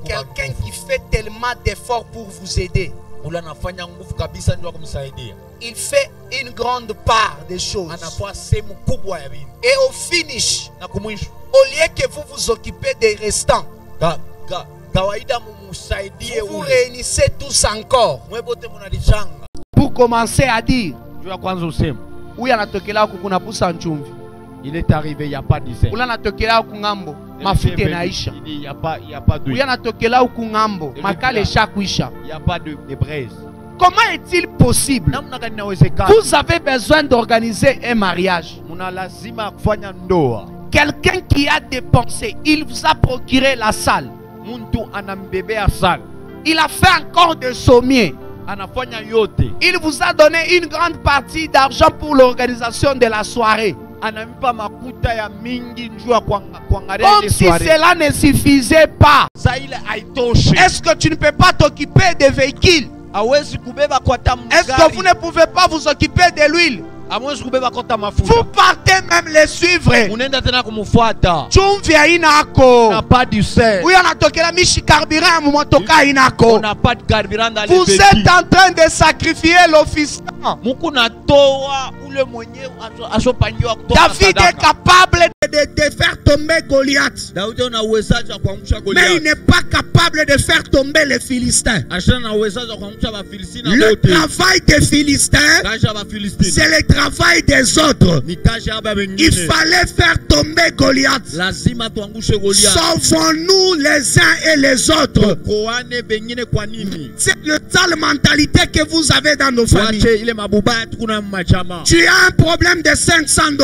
Quelqu'un qui fait tellement d'efforts pour vous aider, il fait une grande part des choses. Et au finish, au lieu que vous vous occupez des restants, vous réunissez tous encore pour commencer à dire il est arrivé, il n'y a pas d'issue. Il n'y a pas de braise. Comment est-il possible? Vous avez besoin d'organiser un mariage. Quelqu'un qui a dépensé, il vous a procuré la salle. Il a fait encore des sommiers. Il vous a donné une grande partie d'argent pour l'organisation de la soirée. Comme si cela ne suffisait pas. Est-ce que tu ne peux pas t'occuper des véhicules? Est-ce que vous ne pouvez pas vous occuper de l'huile? Vous partez même les suivre. On n'a pas du sel. On n'a pas de carburant dans les véhicules. Vous êtes en train de sacrifier l'officiant. David est capable de faire tomber Goliath. Mais il n'est pas capable de faire tomber les Philistins. Le travail des Philistins, c'est le travail des autres. Il fallait faire tomber Goliath. Sauvons-nous les uns et les autres. C'est le sale mentalité que vous avez dans nos familles. Tu as un problème de $500.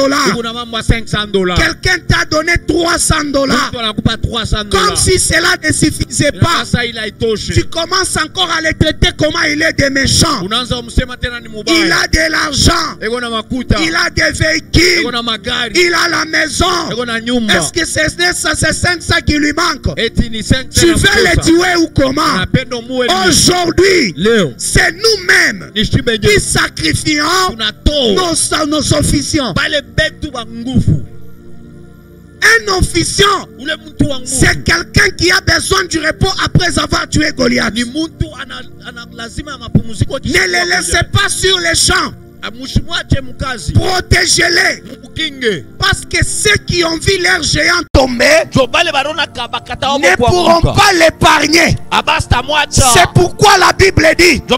Quelqu'un t'a donné $300. Comme si cela ne suffisait pas. Tu commences encore à le traiter comment il est des méchants. Il a de l'argent. Il a des véhicules. Il a la maison. Est-ce que c'est ça, c'est 500 qui lui manque? Tu veux les tuer ou comment? Aujourd'hui, c'est nous-mêmes qui sacrifions nos officiants. Un officiant, c'est quelqu'un qui a besoin du repos après avoir tué Goliath. Ne les laissez pas sur les champs. Protégez-les. Parce que ceux qui ont vu leurs géants tomber ne pourront pas l'épargner. C'est pourquoi la Bible dit, quand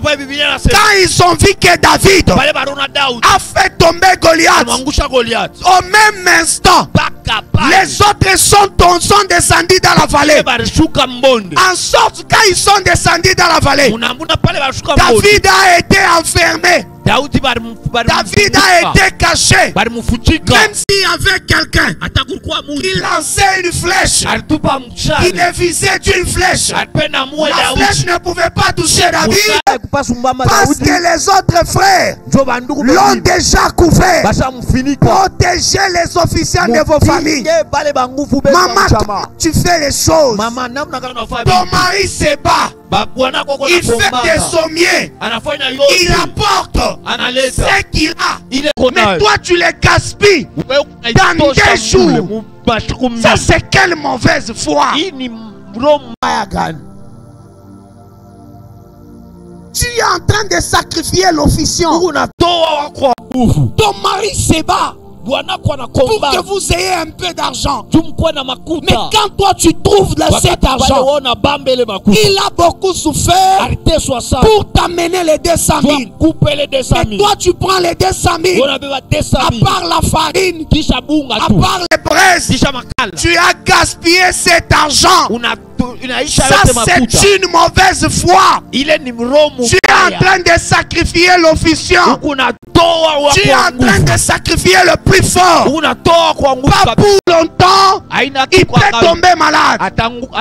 ils ont vu que David a fait tomber Goliath, au même instant les autres sont descendus dans la vallée. En sorte quand ils sont descendus dans la vallée, David a été enfermé. David a été caché. Même s'il y avait quelqu'un qui lançait une flèche, qui le visait d'une flèche, la flèche ne pouvait pas toucher David parce que les autres frères l'ont déjà couvert. Protégez les officiers de vos familles. Maman, tu fais les choses. Ton mari se bat. Il fait des sommiers. Il apporte ce qu'il a. Mais toi tu les gaspilles dans des jours. Ça c'est quelle mauvaise foi. Tu es en train de sacrifier l'officiant. Ton mari se bat pour que vous ayez un peu d'argent. Mais quand toi tu trouves cet argent, il a beaucoup souffert pour t'amener les 200 000. Mais toi tu prends les 200 000, à part la farine, à part les braises, tu as gaspillé cet argent. Ça c'est une mauvaise foi. Tu es en train de sacrifier l'officiant. Tu es en train de sacrifier le plus fort. Pas pour longtemps, il peut tomber malade.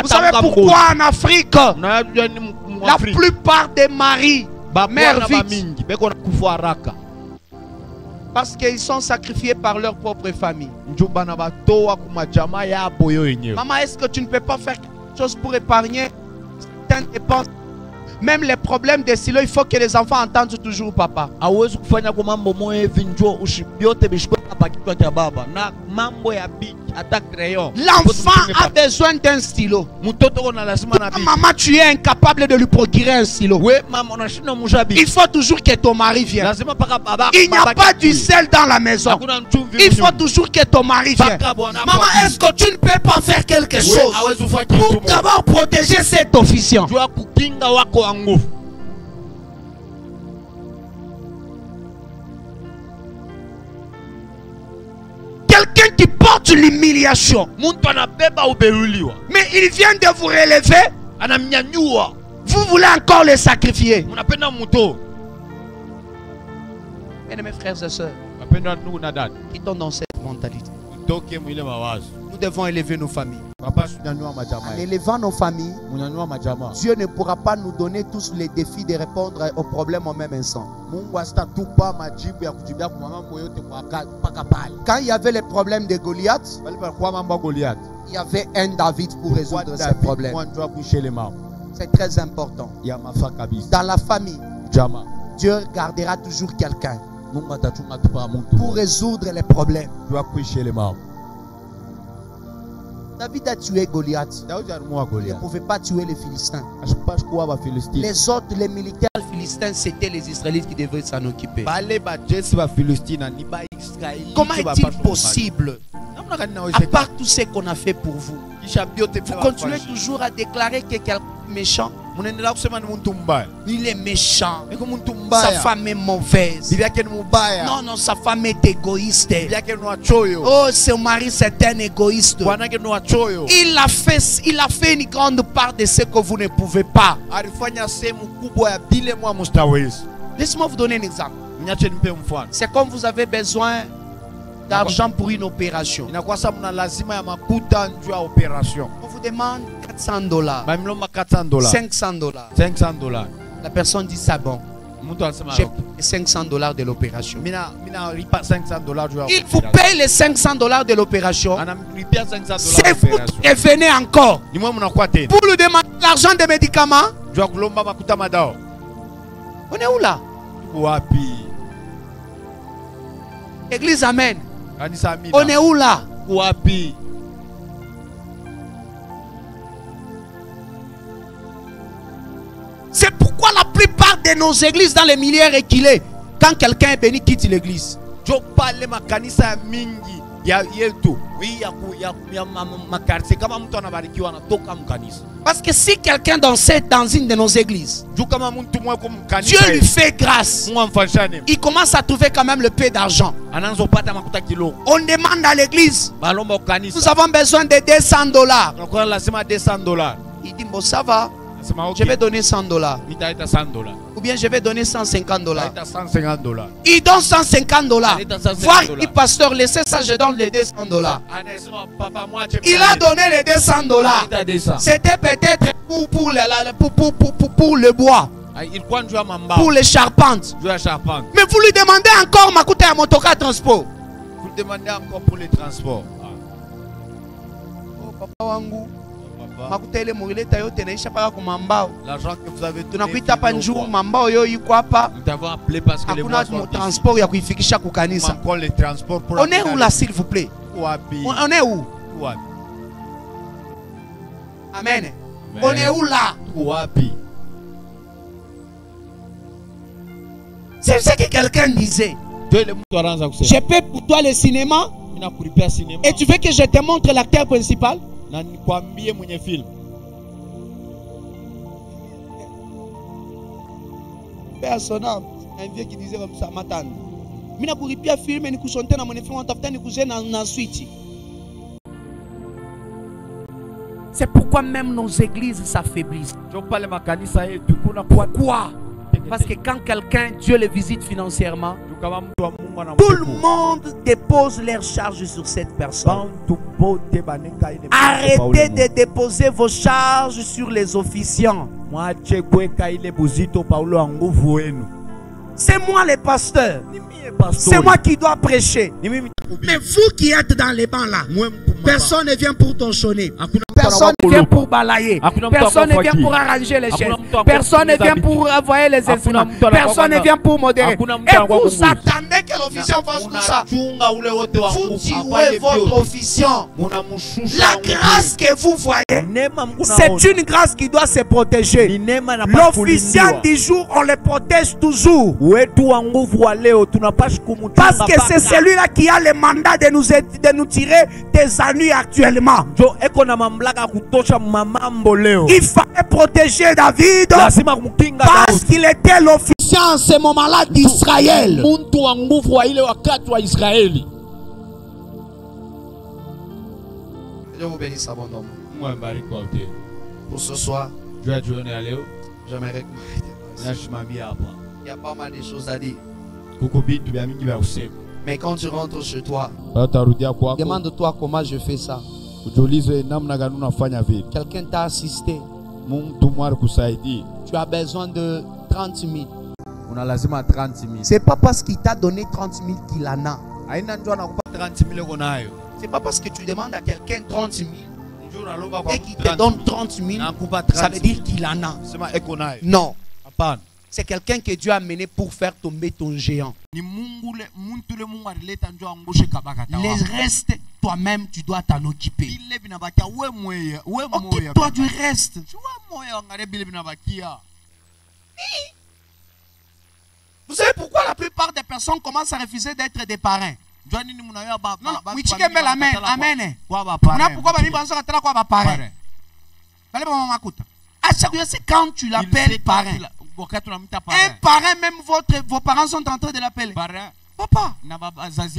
Vous savez pourquoi en Afrique, la plupart des maris meurent vite? Parce qu'ils sont sacrifiés par leur propre famille. Maman, est-ce que tu ne peux pas faire quelque chose pour épargner certaines dépenses? Même les problèmes des silos, il faut que les enfants entendent toujours papa. L'enfant a besoin d'un stylo. Maman, tu es incapable de lui procurer un stylo. Il faut toujours que ton mari vienne. Il n'y a pas du sel dans la maison. Il faut toujours que ton mari vienne. Maman, est-ce que tu ne peux pas faire quelque chose pour d'abord protéger cet officiant? Quelqu'un qui porte l'humiliation, mais il vient de vous relever, vous voulez encore le sacrifier. Mes frères et sœurs, quittons dans cette mentalité. Nous devons élever nos familles. En élevant nos familles, Dieu ne pourra pas nous donner tous les défis de répondre aux problèmes au même instant. Quand il y avait les problèmes de Goliath, il y avait un David pour résoudre ces problèmes. C'est très important. Dans la famille, Dieu gardera toujours quelqu'un pour résoudre les problèmes. David a tué Goliath. Il ne pouvait pas tuer les Philistins. Les autres, les militaires philistins, c'était les Israélites qui devaient s'en occuper. Comment est-il possible À part tout ce qu'on a fait pour vous, vous continuez toujours à déclarer que quelqu'un est méchant. Il est méchant. Sa femme est mauvaise. Non, non, sa femme est égoïste. Oh, son mari c'est un égoïste. Il a fait une grande part de ce que vous ne pouvez pas. Laissez-moi vous donner un exemple. C'est comme vous avez besoin d'argent pour une opération. On vous demande $400, $500. La personne dit ça bon. J'ai $500 de l'opération. Il vous paye les $500 de l'opération. C'est vous qui revenez encore pour lui demander l'argent des médicaments. On est où là? Église, amen. On est où là? C'est pourquoi la plupart de nos églises dans les milieux reculés, quand quelqu'un est béni, quitte l'église. Parce que si quelqu'un dansait dans une de nos églises, Dieu lui fait grâce. Il commence à trouver quand même le peu d'argent. On demande à l'église, nous avons besoin de $200. Il dit, bon ça va, je vais donner $100. Ou bien je vais donner $150. Il donne $150. Voir le pasteur, laissez ça, je donne les $200. Il a donné les $200. C'était peut-être pour le bois, pour les charpentes. Mais vous lui demandez encore ma coûte à motoka transport. Vous demandez encore pour les transports. Oh, papa wangu. L'argent que vous avez donné, nous avons appelé parce que les transport, on est où là, s'il vous plaît? On est où? Amen. On est où là? C'est ce que quelqu'un disait. Je paie pour toi le cinéma et tu veux que je te montre l'acteur principal? Père son âme, un vieux qui disait comme ça, m'attendre. Mina pour bien filmer, nous chanter dans mon film, on t'attend nous coucher dans suite. C'est pourquoi même nos églises s'affaiblissent. Pourquoi? Parce que quand quelqu'un, Dieu le visite financièrement, tout le monde dépose leurs charges sur cette personne. Arrêtez de déposer vos charges sur les officiants. C'est moi le pasteur. C'est moi qui dois prêcher. Mais vous qui êtes dans les bancs là, personne ne vient pour tonchonner. Personne ne vient pour balayer. Personne ne vient pour arranger les chaises. Personne ne vient pour envoyer les instruments. Personne ne vient pour modérer. Et vous attendez que l'officiant fasse tout ça. Vous tuez votre officiant. La grâce que vous voyez, c'est une grâce qui doit se protéger. L'officiant du jour, on le protège toujours. Parce que c'est celui-là qui a le mandat de nous tirer des ennuis actuellement. Il fallait protéger David parce qu'il était l'officier en ce moment-là d'Israël. Je vous bénisse abondamment. Pour ce soir, j'aimerais il y a pas mal de choses à dire. Mais quand tu rentres chez toi, demande-toi comment je fais ça. Quelqu'un t'a assisté. Tu as besoin de 30 000. C'est pas parce qu'il t'a donné 30 000 qu'il en a. C'est pas parce que tu demandes à quelqu'un 30 000 et qu'il te donne 30 000, ça veut dire qu'il en a. Non. C'est quelqu'un que Dieu a amené pour faire tomber ton géant. Les restes, toi-même, tu dois t'en occuper. Occupe-toi du reste. Vous savez pourquoi la plupart des personnes commencent à refuser d'être des parrains? Non, Michike Mel, amen, amen. Pourquoi Bami Banso Katala quoi va parrain? Allez, bon, Makuta. À chaque fois, c'est quand tu l'appelles parrain. Un parrain, même vos parents sont en train de l'appeler. Papa,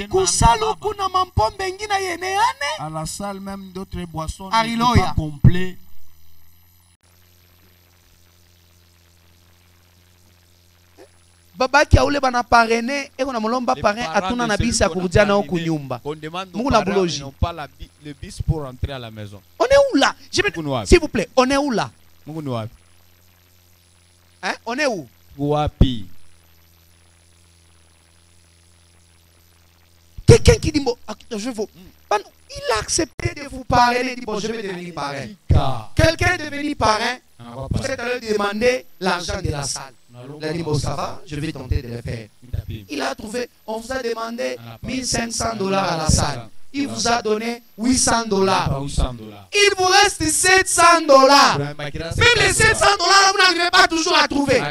Kusalo kuna mampombe ngina yene ane. À la salle même d'autres boissons pas complet. Baba kia ule bana parrainé et on a molomba parrain atuna na bis ya kurudia na kunyumba. Mungu na buloji. On pas le bis pour rentrer à la maison. On est où là? S'il vous plaît, on est où là? Hein? On est où? Wapi. Quelqu'un qui dit, je vous. Il a accepté de vous parrainer. Il dit, bon, je vais devenir parrain. Quelqu'un est devenu parrain. Vous êtes allé demander l'argent de la salle. Il a dit, bon, ça va, je vais tenter de le faire. Il a trouvé, on vous a demandé $1,500 à la salle. Il vous a donné $800. Il vous reste $700. Même les $700, vous n'arrivez pas toujours à trouver.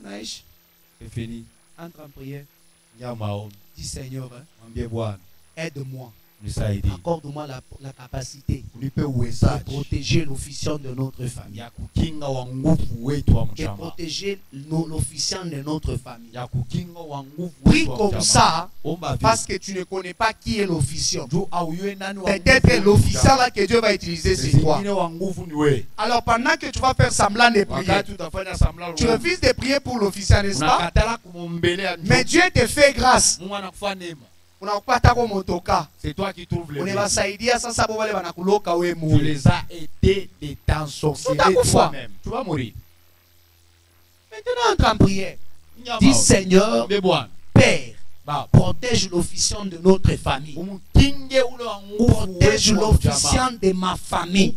Naïch, c'est fini. Entre en prière. Dis Seigneur, aide-moi. Accorde-moi la capacité de protéger l'officiant de notre famille. Et protéger l'officiant de notre famille. Prie comme ça, parce que tu ne connais pas qui est l'officiant. Peut-être l'officiant là que Dieu va utiliser, c'est toi. Alors pendant que tu vas faire semblant de prier, tu refuses de prier pour l'officiant, n'est-ce pas? Mais Dieu te fait grâce. C'est toi qui trouves les tu les as aidés de t'ensorceler toi-même. Tu vas mourir. Maintenant, entre en prière. Dis Seigneur, Père, protège l'officiant de notre famille. Protège l'officiant de ma famille.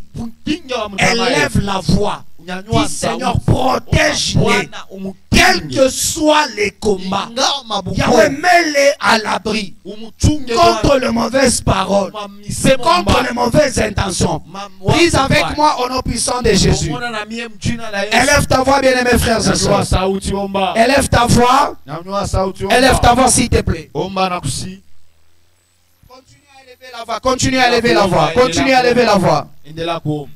Élève la voix. Dis Seigneur, protège-les. Quel que soit les combats, Yahweh, mets-les à l'abri contre les mauvaises paroles, contre les mauvaises intentions. Prise avec moi au nom puissant de Jésus. Élève ta voix, bien-aimés frères et sœurs. Élève ta voix. Élève ta voix, s'il te plaît. Continue à élever la voix. Continue à élever la voix. Continue à élever la voix.